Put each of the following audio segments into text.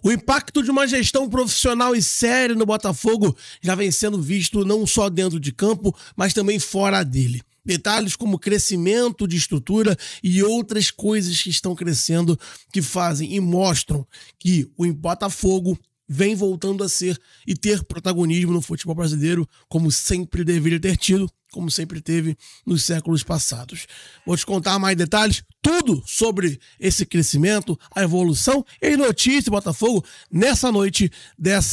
O impacto de uma gestão profissional e séria no Botafogo já vem sendo visto não só dentro de campo, mas também fora dele. Detalhes como crescimento de estrutura e outras coisas que estão crescendo que fazem e mostram que o Botafogo vem voltando a ser e ter protagonismo no futebol brasileiro como sempre deveria ter tido, como sempre teve nos séculos passados. Vou te contar mais detalhes, tudo sobre esse crescimento, a evolução e as notícias do Botafogo nessa noite desse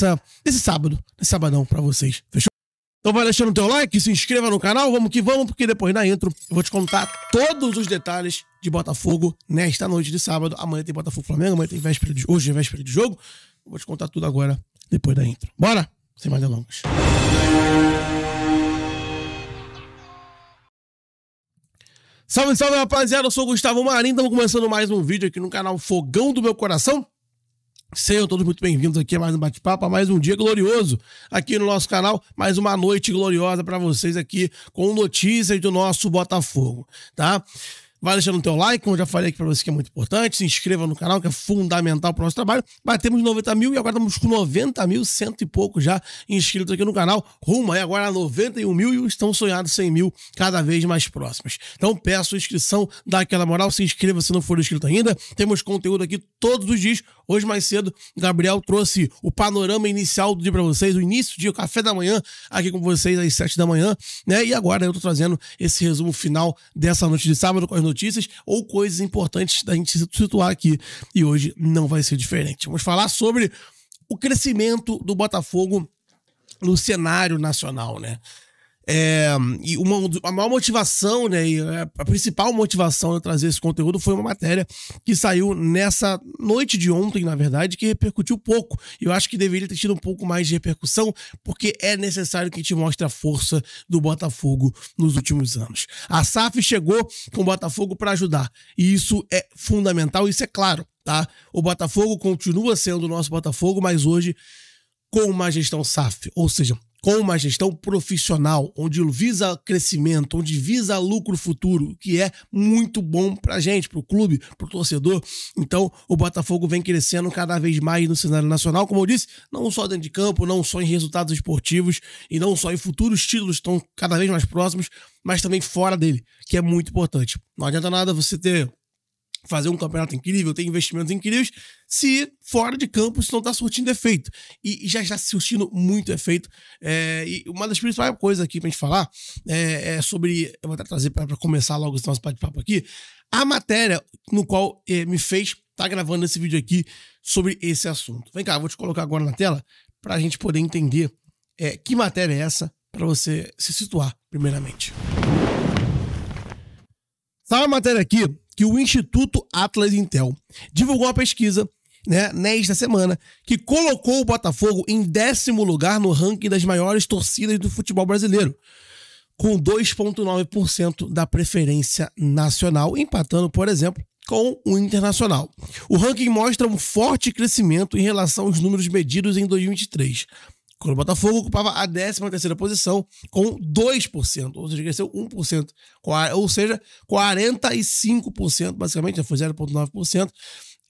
sábado, desse sabadão pra vocês. Fechou? Então vai deixando o teu like, se inscreva no canal, vamos que vamos, porque depois da intro eu vou te contar todos os detalhes de Botafogo nesta noite de sábado. Amanhã tem Botafogo-Flamengo, amanhã tem hoje é véspera de jogo. Eu vou te contar tudo agora, depois da intro. Bora? Sem mais delongas. Salve, salve, rapaziada. Eu sou o Gustavo Marinho. Estamos começando mais um vídeo aqui no canal Fogão do Meu Coração. Sejam todos muito bem-vindos aqui a mais um bate-papo, a mais um dia glorioso aqui no nosso canal. Mais uma noite gloriosa para vocês aqui com notícias do nosso Botafogo, tá? Vai deixando o teu like, como eu já falei aqui pra você que é muito importante. Se inscreva no canal, que é fundamental pro nosso trabalho. Batemos 90 mil e agora estamos com 90 mil, cento e pouco já inscritos aqui no canal. Rumo aí agora a 91 mil e estão sonhados 100 mil cada vez mais próximos. Então peço inscrição, dá aquela moral, se inscreva se não for inscrito ainda. Temos conteúdo aqui todos os dias. Hoje mais cedo, Gabriel trouxe o panorama inicial do dia pra vocês, o início do dia, o café da manhã, aqui com vocês às 7 da manhã, né? E agora eu tô trazendo esse resumo final dessa noite de sábado com as notícias ou coisas importantes da gente situar aqui. E hoje não vai ser diferente. Vamos falar sobre o crescimento do Botafogo no cenário nacional, né? E a maior motivação, né, e a principal motivação de trazer esse conteúdo foi uma matéria que saiu nessa noite de ontem, na verdade, que repercutiu pouco. Eu acho que deveria ter tido um pouco mais de repercussão, porque é necessário que a gente mostre a força do Botafogo nos últimos anos. A SAF chegou com o Botafogo para ajudar, e isso é fundamental, isso é claro, tá? O Botafogo continua sendo o nosso Botafogo, mas hoje com uma gestão SAF, ou seja, com uma gestão profissional, onde visa crescimento, onde visa lucro futuro, que é muito bom pra gente, pro clube, pro torcedor. Então, o Botafogo vem crescendo cada vez mais no cenário nacional, como eu disse, não só dentro de campo, não só em resultados esportivos e não só em futuros títulos que estão cada vez mais próximos, mas também fora dele, que é muito importante. Não adianta nada você fazer um campeonato incrível, ter investimentos incríveis, se fora de campo isso não está surtindo efeito. E já está surtindo muito efeito. E uma das principais coisas aqui pra gente falar é sobre, eu vou até trazer para começar logo esse nosso bate-papo aqui, a matéria no qual me fez estar gravando esse vídeo aqui sobre esse assunto. Vem cá, eu vou te colocar agora na tela para a gente poder entender que matéria é essa, para você se situar primeiramente. Sabe a matéria aqui que o Instituto Atlas Intel divulgou uma pesquisa, né, nesta semana, que colocou o Botafogo em 10º lugar no ranking das maiores torcidas do futebol brasileiro, com 2,9% da preferência nacional, empatando, por exemplo, com o Internacional. O ranking mostra um forte crescimento em relação aos números medidos em 2023, quando o Botafogo ocupava a 13ª posição com 2%, ou seja, cresceu 1%, ou seja, 45%, basicamente, já foi 0,9%,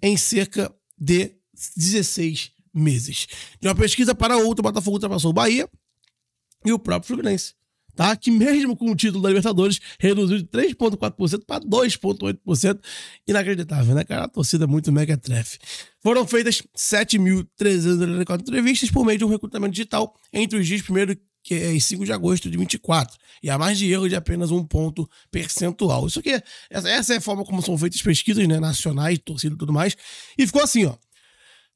em cerca de 16 meses. De uma pesquisa para outra, o Botafogo ultrapassou o Bahia e o próprio Fluminense, tá? Que mesmo com o título da Libertadores, reduziu de 3,4% para 2,8%. Inacreditável, né, cara? A torcida é muito mequetrefe. Foram feitas 7.394 entrevistas por meio de um recrutamento digital entre os dias 1º e 5 de agosto de 24. E há mais de erro de apenas 1 ponto percentual. Isso aqui, essa é a forma como são feitas pesquisas, né, nacionais, torcida e tudo mais. E ficou assim, ó.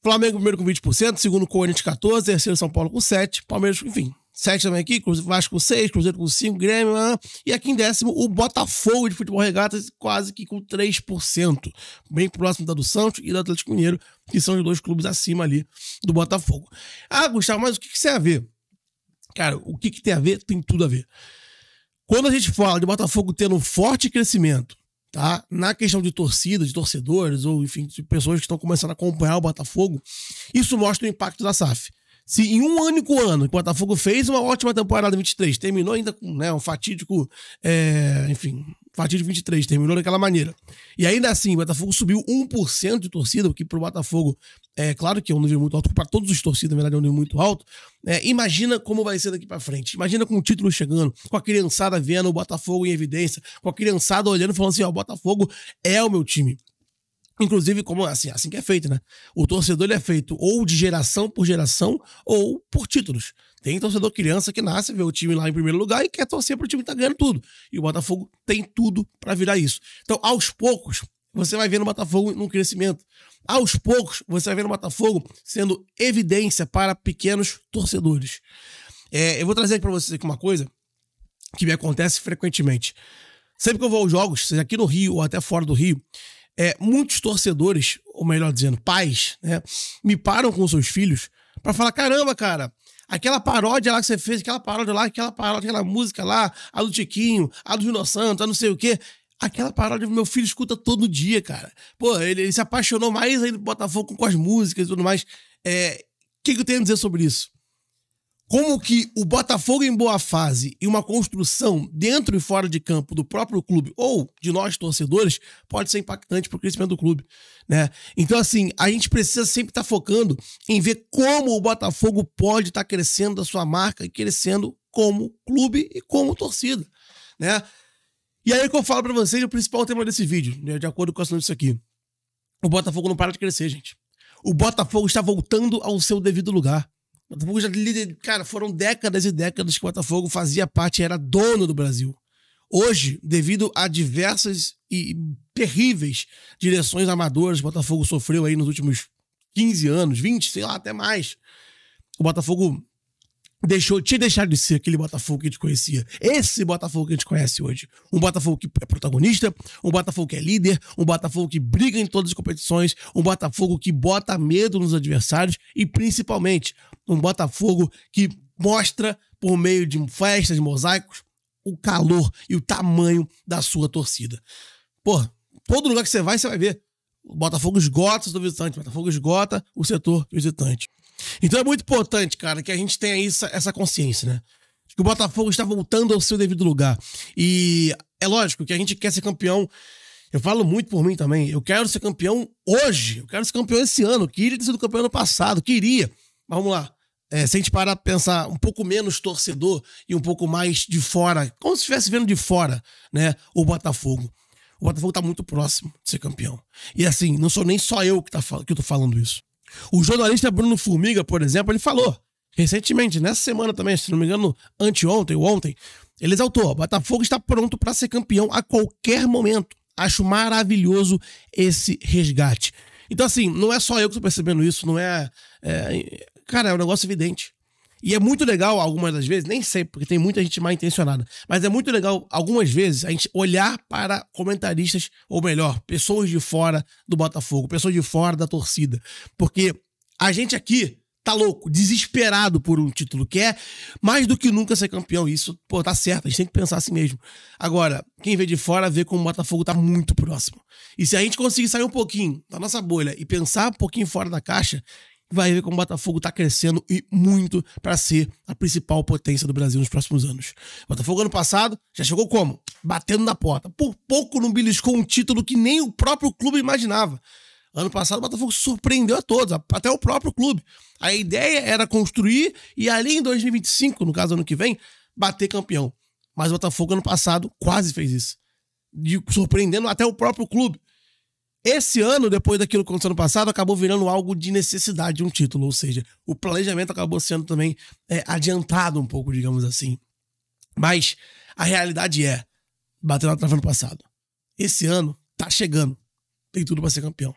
Flamengo primeiro com 20%, segundo Corinthians 14%, terceiro São Paulo com 7%, Palmeiras, enfim, 7 também aqui, Vasco com 6, Cruzeiro com 5, Grêmio, e aqui em 10º o Botafogo de Futebol Regatas quase que com 3%, bem próximo da do Santos e do Atlético Mineiro, que são os dois clubes acima ali do Botafogo. Ah, Gustavo, mas o que isso tem a ver? Cara, o que tem a ver? Tem tudo a ver. Quando a gente fala de Botafogo tendo um forte crescimento, tá? Na questão de torcida, de torcedores, ou enfim, de pessoas que estão começando a acompanhar o Botafogo, isso mostra o impacto da SAF. Se em um único ano o Botafogo fez uma ótima temporada em 23, terminou ainda com, né, um fatídico, fatídico 23, terminou daquela maneira. E ainda assim, o Botafogo subiu 1% de torcida, o que pro Botafogo, claro que é um nível muito alto, para todos os torcidas, na verdade é um nível muito alto. Imagina como vai ser daqui para frente. Imagina com o título chegando, com a criançada vendo o Botafogo em evidência, com a criançada olhando e falando assim, ó, o Botafogo é o meu time. Inclusive, como assim que é feito, né? O torcedor ele é feito ou de geração por geração ou por títulos. Tem torcedor criança que nasce, vê o time lá em primeiro lugar e quer torcer pro time que tá ganhando tudo. E o Botafogo tem tudo para virar isso. Então, aos poucos, você vai vendo o Botafogo num crescimento. Aos poucos, você vai vendo o Botafogo sendo evidência para pequenos torcedores. Eu vou trazer aqui para vocês aqui uma coisa que me acontece frequentemente. Sempre que eu vou aos jogos, seja aqui no Rio ou até fora do Rio, muitos torcedores, ou melhor dizendo, pais, né, me param com seus filhos pra falar, caramba, cara, aquela paródia lá que você fez, aquela paródia, aquela música lá, a do Tiquinho, a do Júnior Santos, a não sei o quê, aquela paródia meu filho escuta todo dia, cara. Pô, ele se apaixonou mais ainda do Botafogo com as músicas e tudo mais. Que eu tenho a dizer sobre isso? Como que o Botafogo em boa fase e uma construção dentro e fora de campo do próprio clube ou de nós torcedores pode ser impactante para o crescimento do clube, né? Então, assim, a gente precisa sempre estar focando em ver como o Botafogo pode estar crescendo a sua marca e crescendo como clube e como torcida, né? E aí que eu falo para vocês o principal tema desse vídeo, né, de acordo com a assunto disso aqui. O Botafogo não para de crescer, gente. O Botafogo está voltando ao seu devido lugar. O Botafogo já, cara, foram décadas e décadas que o Botafogo fazia parte, era dono do Brasil. Hoje, devido a diversas e terríveis direções amadoras que o Botafogo sofreu aí nos últimos 15 anos, 20, sei lá, até mais, o Botafogo tinha deixado de ser aquele Botafogo que a gente conhecia. Esse Botafogo que a gente conhece hoje. Um Botafogo que é protagonista, um Botafogo que é líder, um Botafogo que briga em todas as competições, um Botafogo que bota medo nos adversários e, principalmente, um Botafogo que mostra, por meio de festas, de mosaicos, o calor e o tamanho da sua torcida. Pô, todo lugar que você vai ver. O Botafogo esgota o setor visitante, o Botafogo esgota o setor visitante. Então é muito importante, cara, que a gente tenha essa consciência, né? Que o Botafogo está voltando ao seu devido lugar. E é lógico que a gente quer ser campeão. Eu falo muito por mim também. Eu quero ser campeão hoje. Eu quero ser campeão esse ano. Eu queria ter sido campeão ano passado. Queria. Mas vamos lá. Se a gente parar pra pensar um pouco menos torcedor e um pouco mais de fora, como se estivesse vendo de fora, né? O Botafogo. O Botafogo tá muito próximo de ser campeão. E assim, não sou nem só eu que eu tô falando isso. O jornalista Bruno Formiga, por exemplo, ele falou recentemente, nessa semana também, se não me engano, anteontem ou ontem, ele exaltou: o Botafogo está pronto para ser campeão a qualquer momento. Acho maravilhoso esse resgate. Então, assim, não é só eu que estou percebendo isso, não é... Cara, é um negócio evidente. E é muito legal, algumas das vezes, nem sempre, porque tem muita gente mal intencionada, mas é muito legal, algumas vezes, a gente olhar para comentaristas, ou melhor, pessoas de fora do Botafogo, pessoas de fora da torcida. Porque a gente aqui tá louco, desesperado por um título, quer mais do que nunca ser campeão. Isso, pô, tá certo, a gente tem que pensar assim mesmo. Agora, quem vê de fora vê como o Botafogo tá muito próximo. E se a gente conseguir sair um pouquinho da nossa bolha e pensar um pouquinho fora da caixa, vai ver como o Botafogo tá crescendo e muito para ser a principal potência do Brasil nos próximos anos. O Botafogo ano passado já chegou como? Batendo na porta. Por pouco não beliscou um título que nem o próprio clube imaginava. Ano passado o Botafogo surpreendeu a todos, até o próprio clube. A ideia era construir e ali em 2025, no caso ano que vem, bater campeão. Mas o Botafogo ano passado quase fez isso. Surpreendendo até o próprio clube. Esse ano, depois daquilo que aconteceu no passado, acabou virando algo de necessidade de um título. Ou seja, o planejamento acabou sendo também adiantado um pouco, digamos assim. Mas a realidade bateu na trave no passado. Esse ano tá chegando. Tem tudo para ser campeão.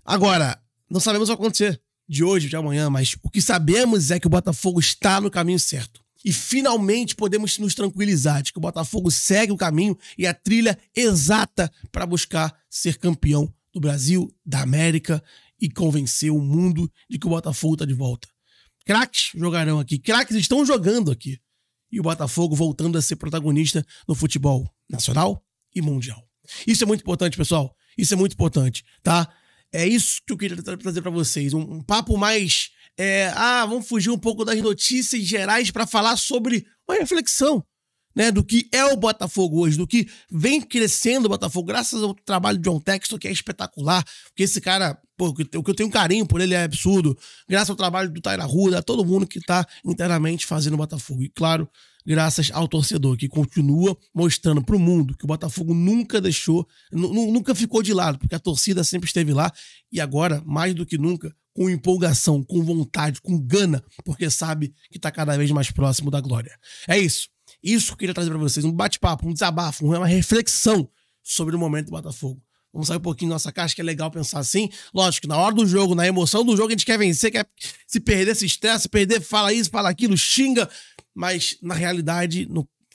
Agora, não sabemos o que vai acontecer de hoje, de amanhã, mas o que sabemos é que o Botafogo está no caminho certo. E finalmente podemos nos tranquilizar de que o Botafogo segue o caminho e a trilha exata para buscar ser campeão do Brasil, da América e convencer o mundo de que o Botafogo está de volta. Craques jogarão aqui, craques estão jogando aqui. E o Botafogo voltando a ser protagonista no futebol nacional e mundial. Isso é muito importante, pessoal. Isso é muito importante, tá? É isso que eu queria trazer para vocês. Um papo mais... vamos fugir um pouco das notícias gerais para falar sobre uma reflexão, né, do que é o Botafogo hoje, do que vem crescendo o Botafogo, graças ao trabalho de John Textor, que é espetacular, porque esse cara, o que eu tenho carinho por ele é absurdo, graças ao trabalho do Taira Ruda, todo mundo que tá inteiramente fazendo o Botafogo, e claro, graças ao torcedor, que continua mostrando pro mundo que o Botafogo nunca deixou, nunca ficou de lado, porque a torcida sempre esteve lá, e agora, mais do que nunca, com empolgação, com vontade, com gana, porque sabe que tá cada vez mais próximo da glória. É isso. Isso que eu queria trazer para vocês, um bate-papo, um desabafo, uma reflexão sobre o momento do Botafogo. Vamos sair um pouquinho da nossa caixa, que é legal pensar assim. Lógico que na hora do jogo, na emoção do jogo, a gente quer vencer, quer se perder, se estressa, se perder, fala isso, fala aquilo, xinga. Mas, na realidade,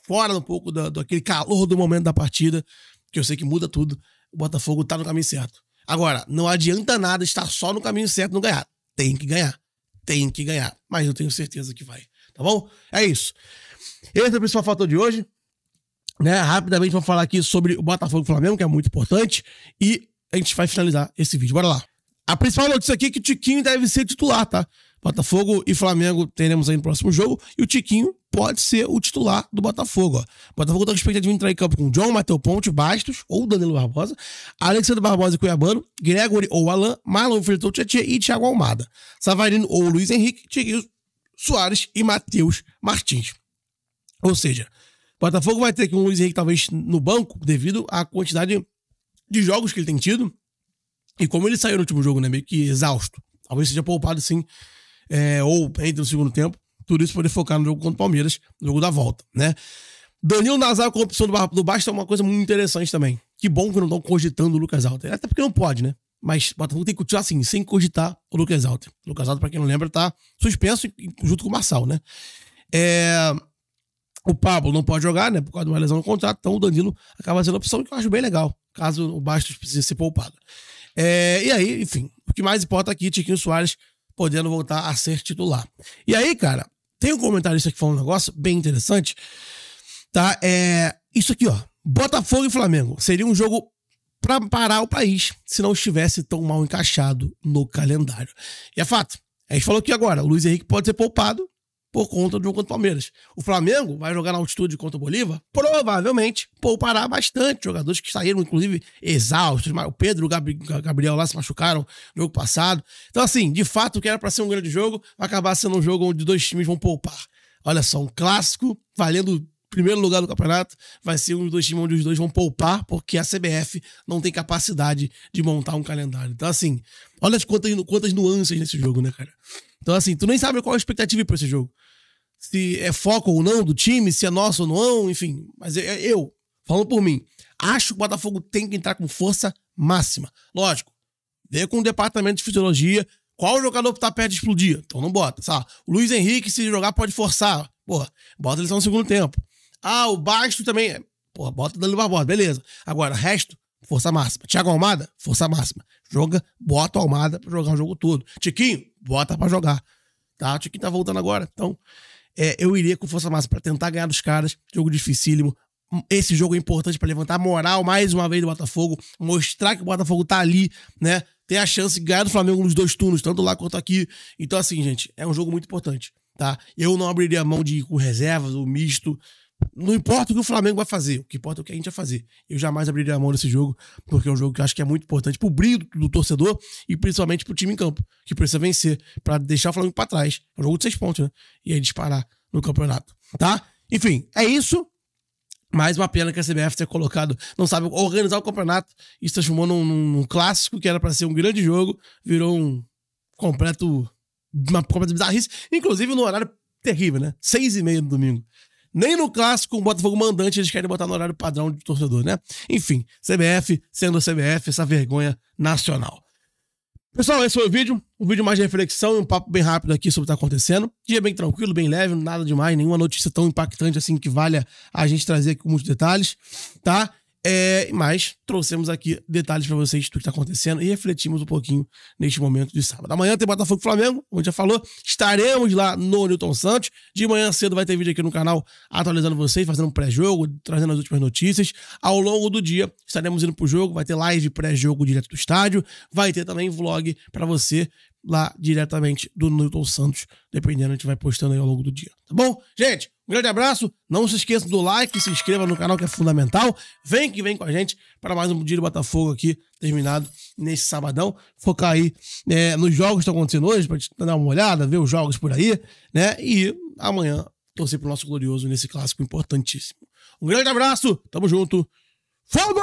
fora um pouco daquele calor do momento da partida, que eu sei que muda tudo, o Botafogo tá no caminho certo. Agora, não adianta nada estar só no caminho certo e não ganhar. Tem que ganhar. Tem que ganhar. Mas eu tenho certeza que vai. Tá bom? É isso. Esse é o principal fator de hoje, né? Rapidamente vamos falar aqui sobre o Botafogo e Flamengo, que é muito importante, e a gente vai finalizar esse vídeo. Bora lá. A principal notícia aqui é que o Tiquinho deve ser titular, tá? Botafogo e Flamengo teremos aí no próximo jogo, e o Tiquinho pode ser o titular do Botafogo, ó. O Botafogo tá com expectativa de entrar em campo com John, Matheus Ponte, Bastos ou Danilo Barbosa, Alexandre Barbosa e Cuiabano, Gregory ou Alan, Marlon Filton, Tietê e Thiago Almada, Savarino ou Luiz Henrique, Tiquinho Soares e Matheus Martins. Ou seja, o Botafogo vai ter que um Luiz Henrique talvez no banco, devido à quantidade de jogos que ele tem tido. E como ele saiu no último jogo, né, meio que exausto. Talvez seja poupado, sim, ou entre no segundo tempo. Tudo isso poder focar no jogo contra o Palmeiras, no jogo da volta, né? Danilo Nazário com a opção do Bastos é uma coisa muito interessante também. Que bom que não estão cogitando o Lucas Alter. Até porque não pode, né? Mas o Botafogo tem que continuar assim, sem cogitar o Lucas Alter. O Lucas Alter, pra quem não lembra, tá suspenso junto com o Marçal, né? O Pablo não pode jogar, né, por causa de uma lesão no contrato, então o Danilo acaba sendo a opção que eu acho bem legal, caso o Bastos precise ser poupado. E aí, enfim, o que mais importa aqui, Tiquinho Soares podendo voltar a ser titular. E aí, cara, tem um comentarista que falou um negócio bem interessante, tá? Isso aqui, ó, Botafogo e Flamengo seria um jogo pra parar o país, se não estivesse tão mal encaixado no calendário. E é fato, a gente falou que agora, o Luiz Henrique pode ser poupado por conta do jogo contra o Palmeiras. O Flamengo vai jogar na altitude contra o Bolívar, provavelmente poupará bastante jogadores que saíram, inclusive, exaustos. O Pedro e o Gabriel lá se machucaram no jogo passado. Então, assim, de fato, o que era para ser um grande jogo, vai acabar sendo um jogo onde dois times vão poupar. Olha só, um clássico, valendo primeiro lugar do campeonato, vai ser um dos dois times onde os dois vão poupar, porque a CBF não tem capacidade de montar um calendário. Então, assim, olha quantas nuances nesse jogo, né, cara? Então, assim, tu nem sabe qual a expectativa pra esse jogo. Se é foco ou não do time, se é nosso ou não, enfim. Mas eu, falando por mim, acho que o Botafogo tem que entrar com força máxima. Lógico, vê com o departamento de fisiologia qual jogador tá perto de explodir. Então não bota, sabe? O Luiz Henrique, se jogar, pode forçar. Porra, bota ele só no segundo tempo. O Bastos também. Porra, bota o Danilo Barbosa, beleza. Agora, resto, força máxima. Thiago Almada, força máxima. Bota o Almada pra jogar o jogo todo. Tiquinho, bota pra jogar. Tá? O Tiquinho tá voltando agora. Então, eu iria com força máxima pra tentar ganhar dos caras. Jogo dificílimo. Esse jogo é importante pra levantar a moral mais uma vez do Botafogo. Mostrar que o Botafogo tá ali, né? Ter a chance de ganhar do Flamengo nos dois turnos, tanto lá quanto aqui. Então, assim, gente, é um jogo muito importante, tá? Eu não abriria a mão de ir com reservas ou misto. Não importa o que o Flamengo vai fazer, o que importa é o que a gente vai fazer. Eu jamais abriria a mão nesse jogo, porque é um jogo que eu acho que é muito importante pro brilho do torcedor e principalmente pro time em campo, que precisa vencer pra deixar o Flamengo pra trás. É um jogo de 6 pontos, né? E aí disparar no campeonato, tá? Enfim, é isso. Mais uma pena que a CBF tenha colocado, não sabe organizar o campeonato e se transformou num clássico que era pra ser um grande jogo, virou uma completa bizarrice, inclusive no horário terrível, né? 6h30 no domingo. Nem no clássico, o Botafogo mandante, eles querem botar no horário padrão de torcedor, né? Enfim, CBF, sendo a CBF, essa vergonha nacional. Pessoal, esse foi o vídeo. Um vídeo mais de reflexão e um papo bem rápido aqui sobre o que está acontecendo. Dia bem tranquilo, bem leve, nada demais, nenhuma notícia tão impactante assim que valha a gente trazer aqui com muitos detalhes, tá? Mas trouxemos aqui detalhes para vocês do que está acontecendo e refletimos um pouquinho neste momento de sábado. Amanhã tem Botafogo e Flamengo, como já falou, estaremos lá no Newton Santos. De manhã cedo vai ter vídeo aqui no canal atualizando vocês, fazendo um pré-jogo, trazendo as últimas notícias. Ao longo do dia estaremos indo pro jogo, vai ter live pré-jogo direto do estádio, vai ter também vlog para você lá diretamente do Newton Santos, dependendo, a gente vai postando aí ao longo do dia, tá bom? Gente, um grande abraço, não se esqueça do like, se inscreva no canal que é fundamental, vem com a gente para mais um dia de Botafogo aqui, terminado nesse sabadão, focar aí nos jogos que estão acontecendo hoje, para dar uma olhada, ver os jogos por aí, né, e amanhã torcer pro nosso glorioso nesse clássico importantíssimo. Um grande abraço, tamo junto, fogo!